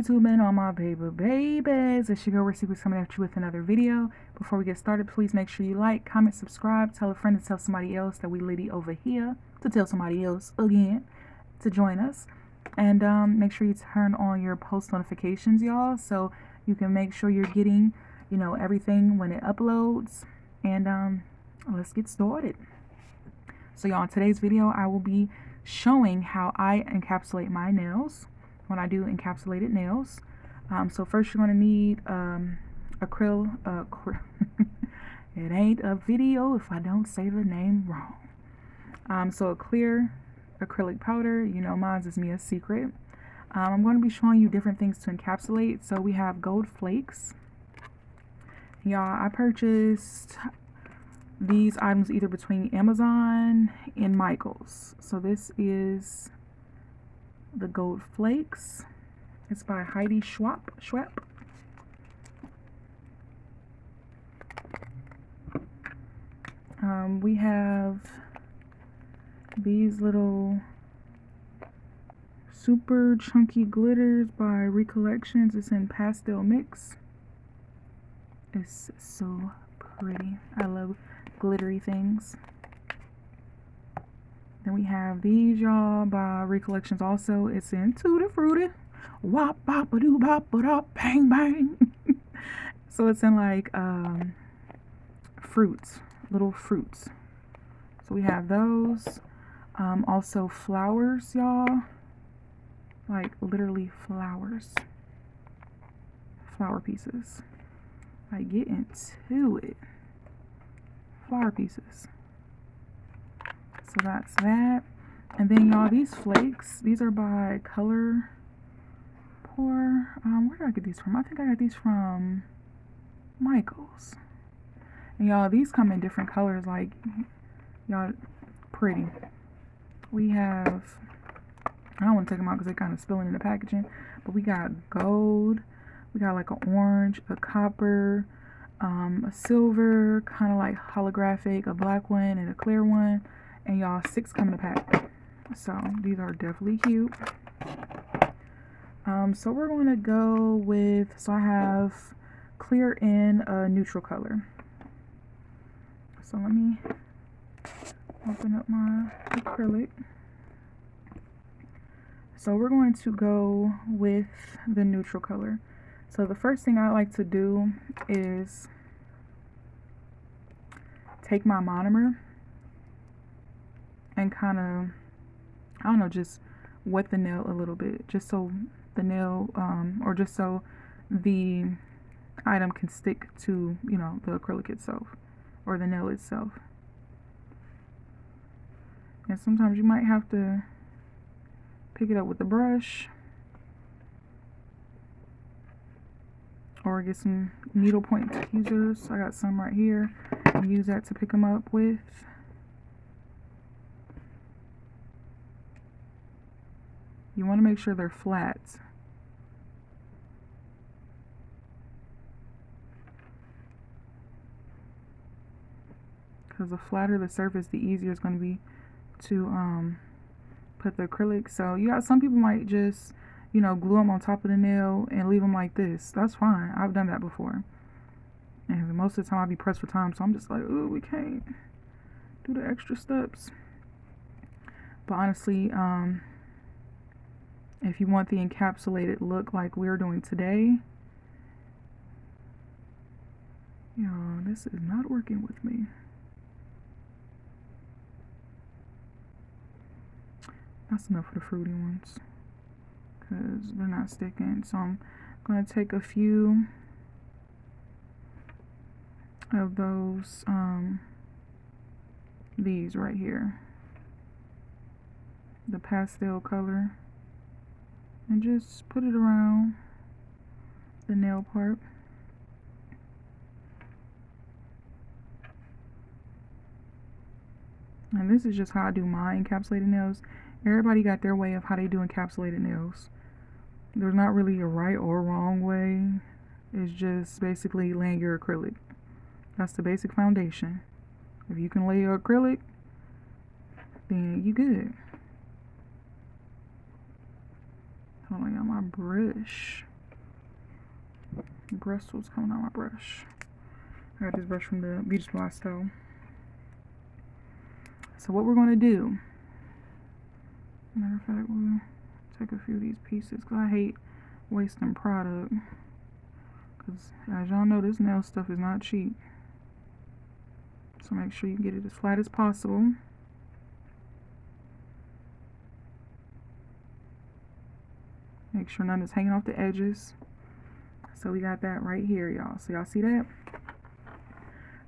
YouTube and all my babies. It's your girl Recipe coming at you with another video. Before we get started, please make sure you like, comment, subscribe, tell a friend and tell somebody else that we litty over here to tell somebody else again to join us. And make sure you turn on your post notifications, y'all, so you can make sure you're getting, everything when it uploads. And let's get started. So y'all, in today's video, I will be showing how I encapsulate my nails when I do encapsulated nails. So first you're going to need acrylic. It ain't a video if I don't say the name wrong. So a clear acrylic powder, mine is Mia's Secret. I'm going to be showing you different things to encapsulate. So we have gold flakes. Y'all, I purchased these items either between Amazon and Michael's. So this is the gold flakes. It's by Heidi Schwab. We have these little super chunky glitters by Recollections. It's in pastel mix. It's so pretty. I love glittery things. Then we have these, y'all, by Recollections also. It's in Tutti Frutti. Wop bop a doo bop ba da bang bang. So it's in like fruits, little fruits. So we have those. Also flowers, y'all. Like literally flowers. Flower pieces. Like get into it. Flower pieces. So that's that. And then y'all, these flakes, these are by Color Pour. Where did I get these from? I think I got these from Michael's. And y'all, these come in different colors, like, y'all, pretty. We have, I don't want to take them out because they're kind of spilling in the packaging, but we got gold, we got like an orange, a copper, a silver, kind of like holographic, a black one, and a clear one. And y'all, 6 come in a pack. So these are definitely cute. So we're going to go with, so I have clear and a neutral color. So let me open up my acrylic. So we're going to go with the neutral color. So the first thing I like to do is take my monomer and kind of, I don't know, just wet the nail a little bit, just so the nail, or just so the item can stick to, the acrylic itself, or the nail itself. And sometimes you might have to pick it up with a brush, or get some needlepoint tweezers. I got some right here, and use that to pick them up with. You want to make sure they're flat. Because the flatter the surface, the easier it's going to be to put the acrylic. So some people might just, glue them on top of the nail and leave them like this. That's fine. I've done that before. And most of the time I'll be pressed for time, so I'm just like, oh, we can't do the extra steps. But honestly, if you want the encapsulated look like we're doing today, this is not working with me. That's enough for the fruity ones because they're not sticking. So I'm going to take a few of those, these right here, the pastel color, and just put it around the nail part. And this is just how I do my encapsulated nails. Everybody got their way of how they do encapsulated nails. There's not really a right or wrong way. It's just basically laying your acrylic. That's the basic foundation. If you can lay your acrylic, then you good. Hold on, I got my brush. Bristles coming out my brush. I got this brush from the beauty supply store. So what we're going to do, matter of fact, we'll take a few of these pieces because I hate wasting product. Because as y'all know, this nail stuff is not cheap. So make sure you get it as flat as possible. Make sure none is hanging off the edges. So we got that right here, y'all. So y'all see that?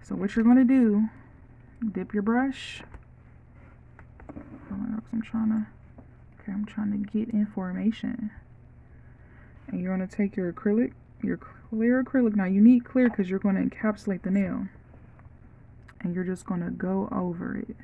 So what you're gonna do, dip your brush. I'm trying to get information. And you're gonna take your acrylic, your clear acrylic. Now you need clear because you're gonna encapsulate the nail. And you're just gonna go over it.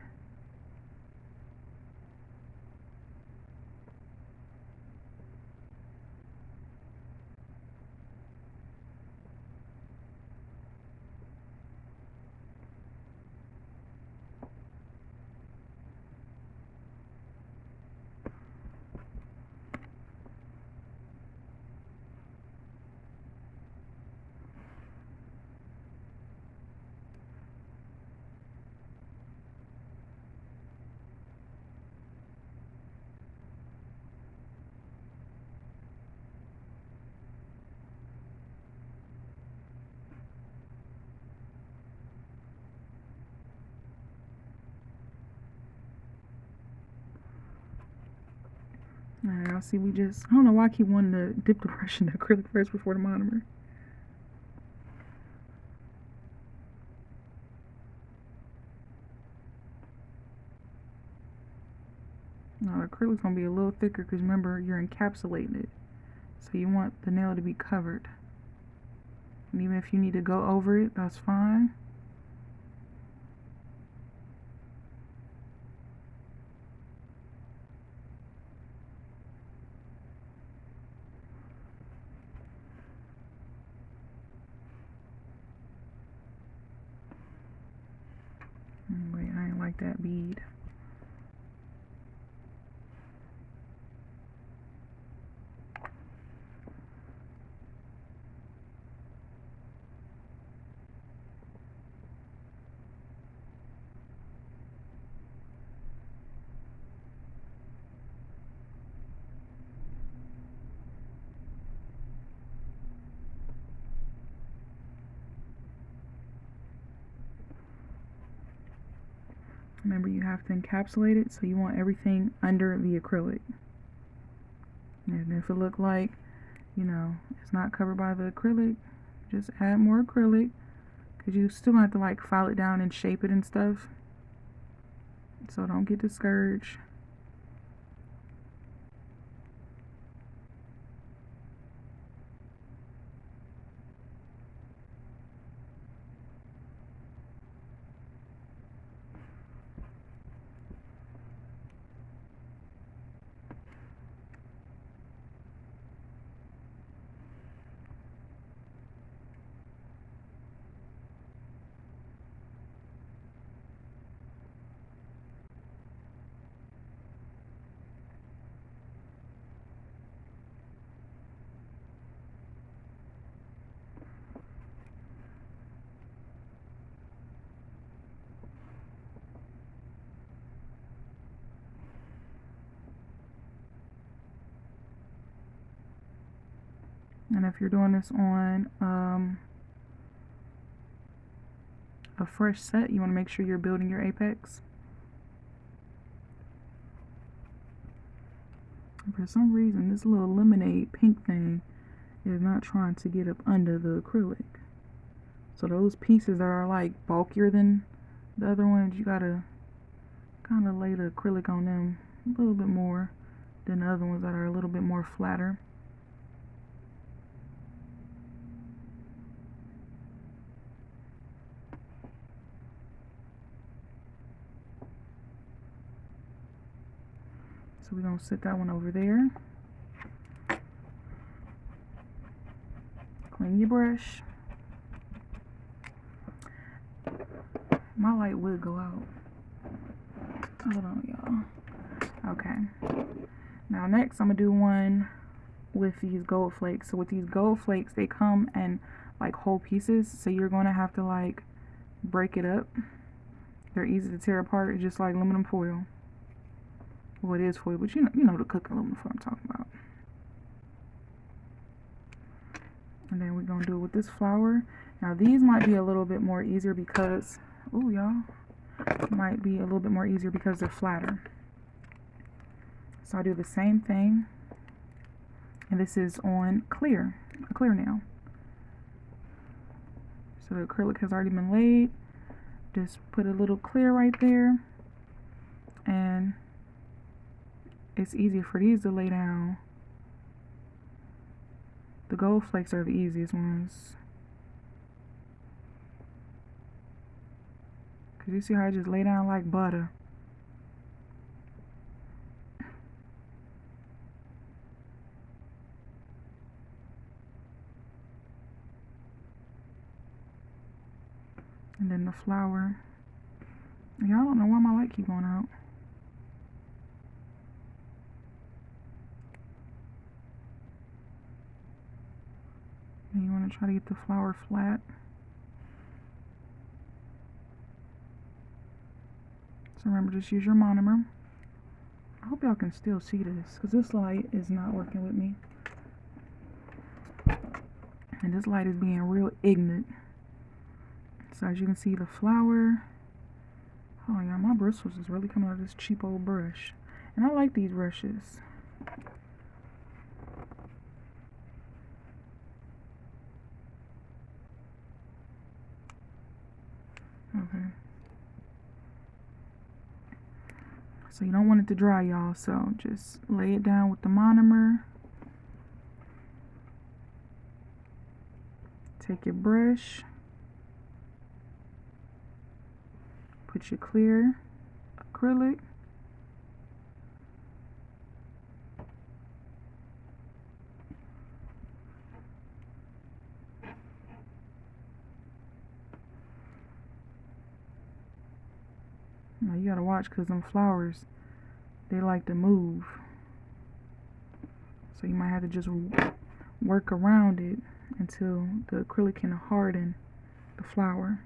Alright, y'all see I don't know why I keep wanting to dip the brush in the acrylic first before the monomer. Now the acrylic's going to be a little thicker because remember, you're encapsulating it. So you want the nail to be covered. And even if you need to go over it, that's fine. Wait, I ain't like that bead. Remember, you have to encapsulate it, so you want everything under the acrylic. And if it look like, you know, it's not covered by the acrylic, just add more acrylic, because you still have to like file it down and shape it and stuff. So don't get discouraged. And if you're doing this on a fresh set, you want to make sure you're building your apex. For some reason, this little lemonade pink thing is not trying to get up under the acrylic. So those pieces that are like bulkier than the other ones, you gotta kind of lay the acrylic on them a little bit more than the other ones that are a little bit more flatter. So we're going to set that one over there. Clean your brush. My light would go out. Hold on, y'all. Okay. Now next I'm going to do one with these gold flakes. So with these gold flakes, they come in like whole pieces, so you're going to have to like break it up. They're easy to tear apart. It's just like aluminum foil. Well, it is foil, but you know the cooking aluminum foil I'm talking about. And then we're gonna do it with this flower. Now these might be a little bit more easier because, ooh y'all, might be a little bit more easier because they're flatter. So I do the same thing, and this is on clear, a clear nail. So the acrylic has already been laid. Just put a little clear right there, and it's easier for these to lay down. The gold flakes are the easiest ones. Cause you see how I just lay down like butter. And then the flower. Y'all don't know why my light keep going out. And you want to try to get the flower flat. So remember, just use your monomer. I hope y'all can still see this, because this light is not working with me. And this light is being real ignorant. So as you can see, the flower. Oh yeah, my bristles is really coming out of this cheap old brush. And I like these brushes. Okay. So you don't want it to dry, y'all. So just lay it down with the monomer. Take your brush. Put your clear acrylic. Now you gotta watch, because them flowers, they like to move. So you might have to just work around it until the acrylic can harden the flower.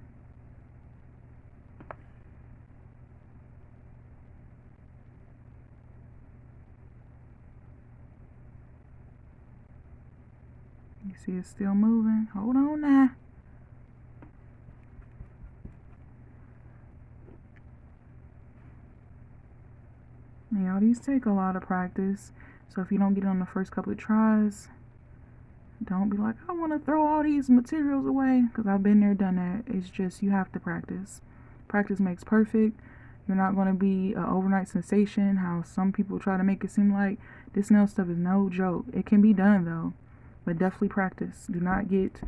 You see it's still moving. Hold on now. Now these take a lot of practice. So if you don't get it on the first couple of tries, don't be like, I want to throw all these materials away, because I've been there, done that. It's just, you have to practice. Practice makes perfect. You're not going to be an overnight sensation, how some people try to make it seem like. This nail stuff is no joke. It can be done though, but definitely practice. Do not get,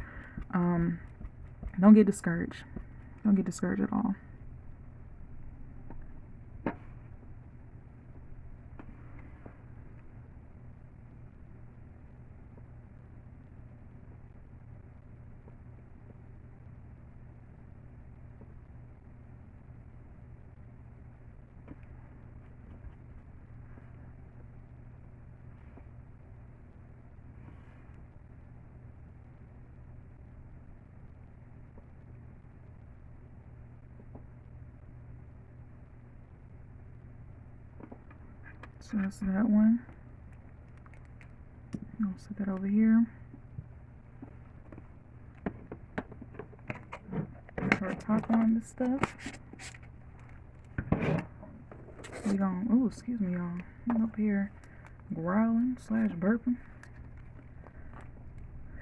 don't get discouraged. Don't get discouraged at all. So that's that one. I'll set that over here. Start top on this stuff. We gon', oh, excuse me, y'all. I'm up here growling / burping.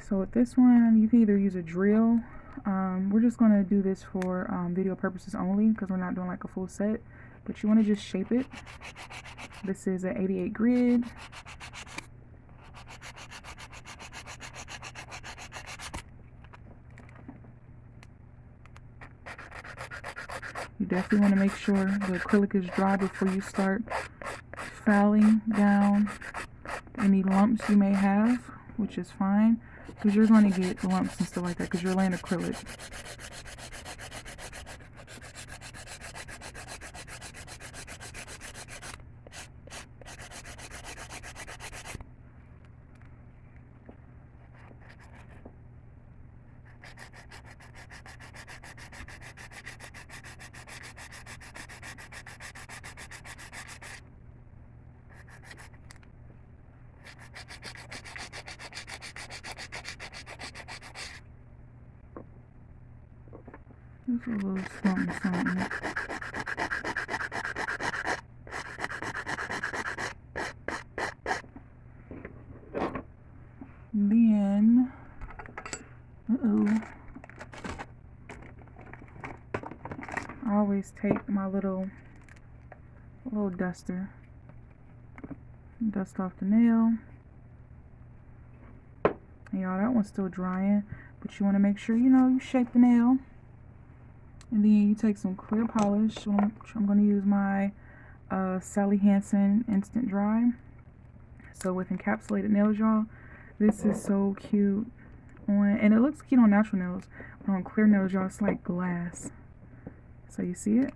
So with this one, you can either use a drill. We're just gonna do this for video purposes only, because we're not doing like a full set. But you want to just shape it. This is an 88 grid. You definitely want to make sure the acrylic is dry before you start filing down any lumps you may have, which is fine, because you're going to get lumps and stuff like that because you're laying acrylic. Just a little something, something. Then, I always take my little duster, dust off the nail. And y'all, that one's still drying, but you want to make sure, you know, you shape the nail. And then you take some clear polish. I'm going to use my Sally Hansen Instant Dry. So with encapsulated nails, y'all, this is so cute on, and it looks cute on natural nails, but on clear nails, y'all, it's like glass. So you see it?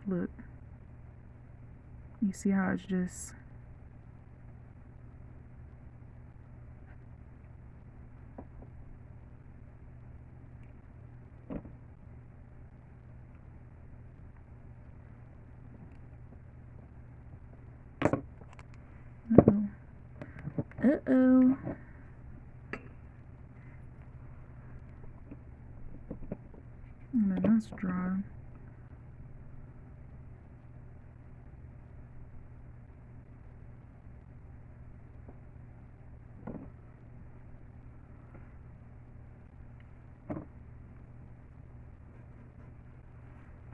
Look. You see how it's just... Uh-oh. And then that's dry.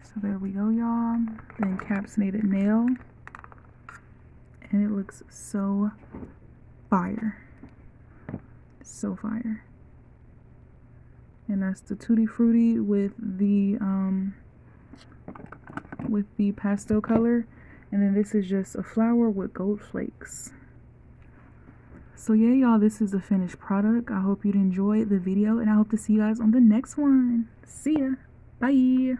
So there we go, y'all. The encapsulated nail. And it looks so fire. So fire. And that's the Tutti Frutti with the pastel color. And then this is just a flower with gold flakes. So yeah, y'all, this is the finished product. I hope you'd enjoy the video, and I hope to see you guys on the next one. See ya. Bye.